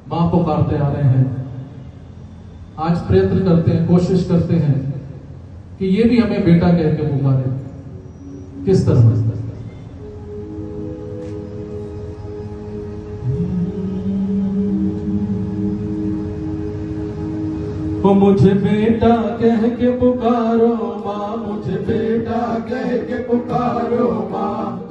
मां पुकारते आ रहे हैं। आज प्रयत्न करते हैं, कोशिश करते हैं कि ये भी हमें बेटा कह के पुकारे। किस तरह? वो मुझे बेटा कह के पुकारो माँ, मुझे बेटा कह के पुकारो माँ।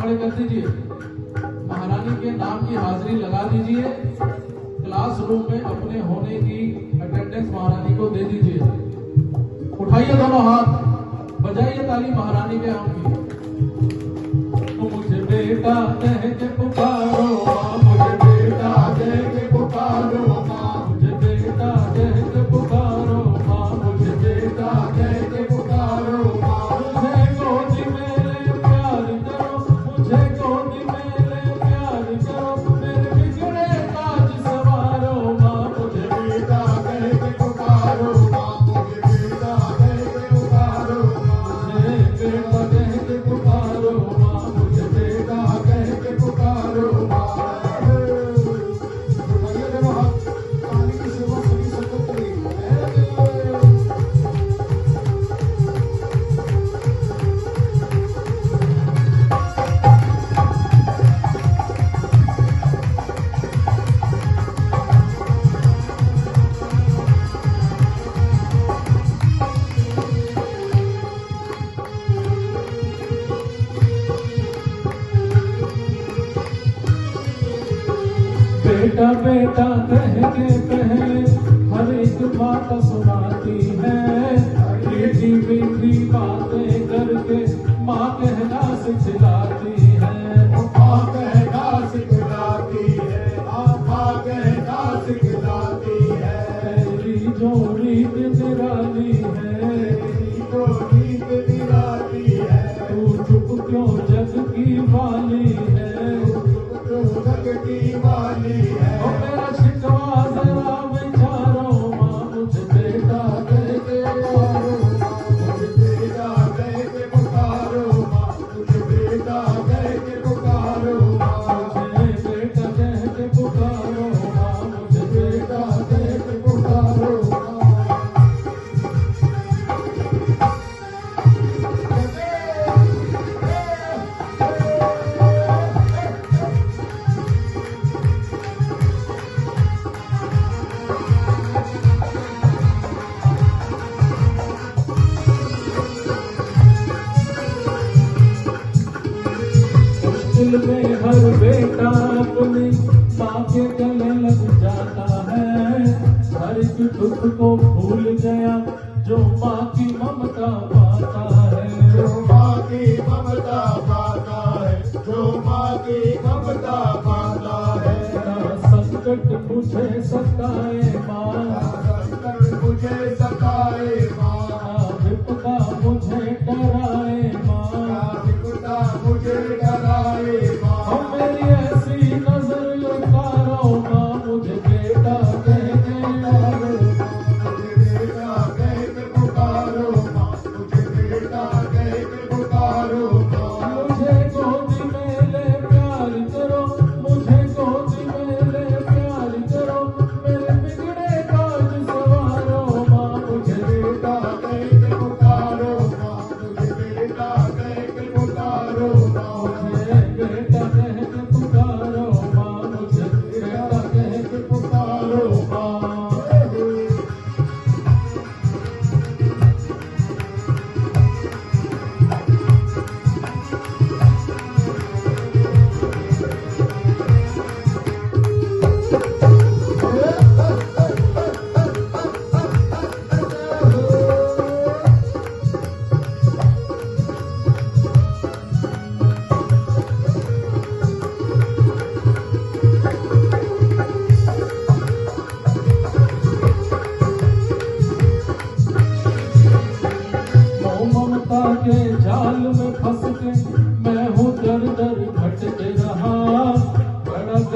कर दीजिए, महारानी के नाम की हाजिरी लगा दीजिए, क्लासरूम में अपने होने की अटेंडेंस महारानी को दे दीजिए। उठाइए दोनों हाथ, बजाइए ताली महारानी के नाम की। तो मुझे बेटा कह के पुकारो माँ, मुझे बेटा कह के पुकारो माँ, मुझे बेटा कह के पुकारो माँ, मुझे बेटा कह के पुकारो माँ। मुझे गोदी में ले प्यार करो, मुझे गोदी में ले प्यार करो, मेरे बिगड़े काज सवारो माँ। मुझे बेटा कह के पुकारो माँ, मुझे बेटा कह के पुकारो माँ, मुझे बेटा कह के पुकारो माँ, मुझे बेटा कह के पुकारो माँ। बेटा बेटा कह के पहले हर एक बात सुनाती है, मीठी मीठी बातें करके माँ कहना सिखलाती है। माँ कहना सिखलाती है, माँ कहना सिखलाती है। तेरी जो रीत निराली है, तेरी जो रीत निराली है, तू चुप क्यों जग की वाली है, जग की वाली है। ओ मेरा शिकवा जरा विचारो माँ, मुझे बेटा कह के पुकारो माँ, मुझे बेटा कह के पुकारो माँ, मुझे बेटा कह के पुकारो माँ, मुझे बेटा कह के पुकारो माँ, मुझे बेटा कह के पुकारो माँ। दिल में हर बेटा अपनी माँ के गले लग जाता है, हर एक दुख को भूल गया जो माँ की ममता पाता है, जो माँ की ममता पाता है, जो माँ की ममता पाता है। संकट मुझे सताए माँ, संकट मुझे सताए माँ, विपदा मुझे डराए माँ, विपदा मुझे डराए माँ। मेरी ऐसी नजर उतारो माँ, मुझे बेटा कह के पुकारो, मुझे बेटा कह के पुकारो माँ, मुझे बेटा कह के पुकारो माँ। मुझे गोदी में ले प्यार करो, मुझे गोदी में ले प्यार करो, मेरे बिगड़े काज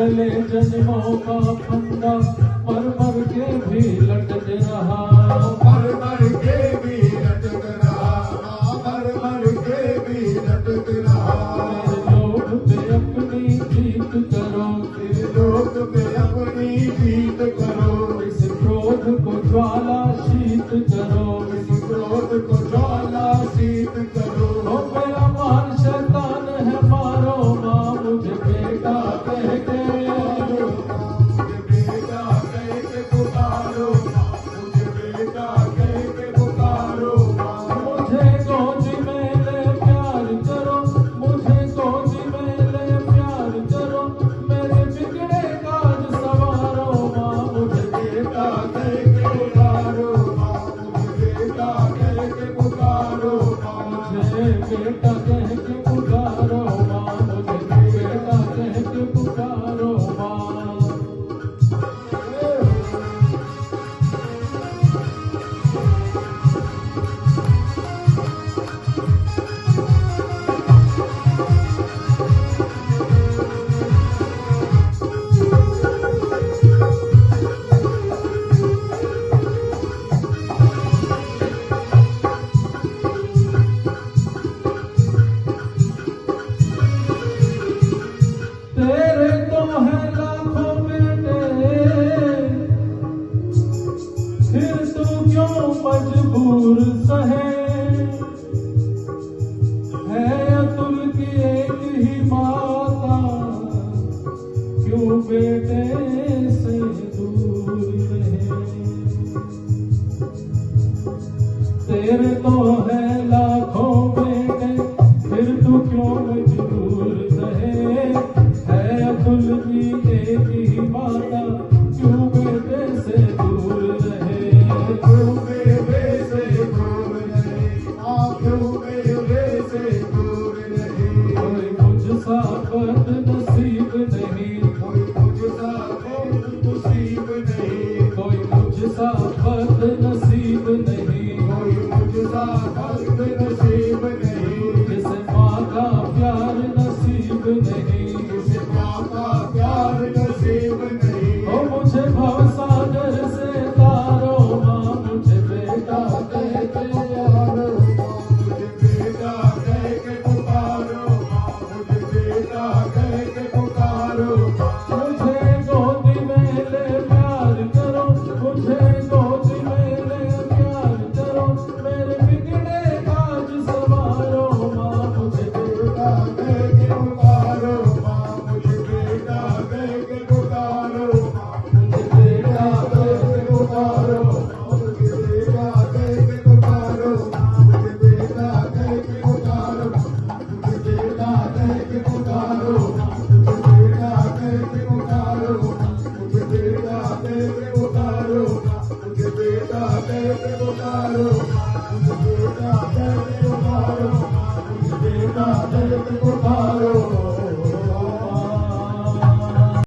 गले जन्मों का फंदा मर मर के भी लटक रहा, मर मर के भी लटक रहा, मर मर के भी लटक रहा। लोग पे अपनी जीत करो, लोक पे अपनी जीत करो, इस क्रोध को ज्वाला शीत करो, इस क्रोध को ज्वाला शीत करो। ओ मेरा मान शैतान है मारो माँ मुझे बेटा कह के, मुझे बेटा कह के पुकारो, मुझे बेटा कह के पुकारो। मुझे गोदी में ले प्यार करो, मुझे गोदी में ले प्यार करो, मेरे बिगड़े काज सवारो माँ मुझे बेटा कह के पुकारो, मुझे बेटा कह के पुकारो। मुझे बेटा कह के पुकारो माँ मुझे बेटा कह के पुकारो माँ। तेरे तो है लाखों बेटे, फिर तू क्यों मजबूर सहे, है अतुल की एक ही माता, क्यों बेटे से दूर रहे। तेरे तो है लाखों बेटे, फिर तू क्यों मजबूर रहे, है अतुल की एक ही माता, क्यों बेटे से दूर रहे। क्यों मेरे से दूर रहे, क्यों मेरे से दूर रहे। कोई मुझसा बदनसीब नहीं, कोई मुझसा नसीब नहीं, कोई मुझसा बदनसीब नहीं, कोई मुझसा नसीब नहीं। जिसे माँ का प्यार नसीब नहीं, किसी माँ का प्यार नसीब नहीं। ओ मुझे भवसागर से तारो माँ मुझे बेटा कह के पुकारो, मुझे बेटा कह के पुकारो, मुझे बेटा कह के पुकारो। मुझे गोदी में ले प्यार करो, मुझे गोदी में ले प्यार करो, मेरे बिगड़े काज सवारो माँ मुझे बेटा कह के पुकारो, मुझे बेटा कह के पुकारो, मुझे बेटा कह के पुकारो, मुझे बेटा कह के पुकारो, मुझे बेटा कह के पुकारो, मुझे बेटा कह के पुकारो, मुझे बेटा कह के पुकारो, मुझे बेटा कह के पुकारो, मुझे बेटा कह के पुकारो।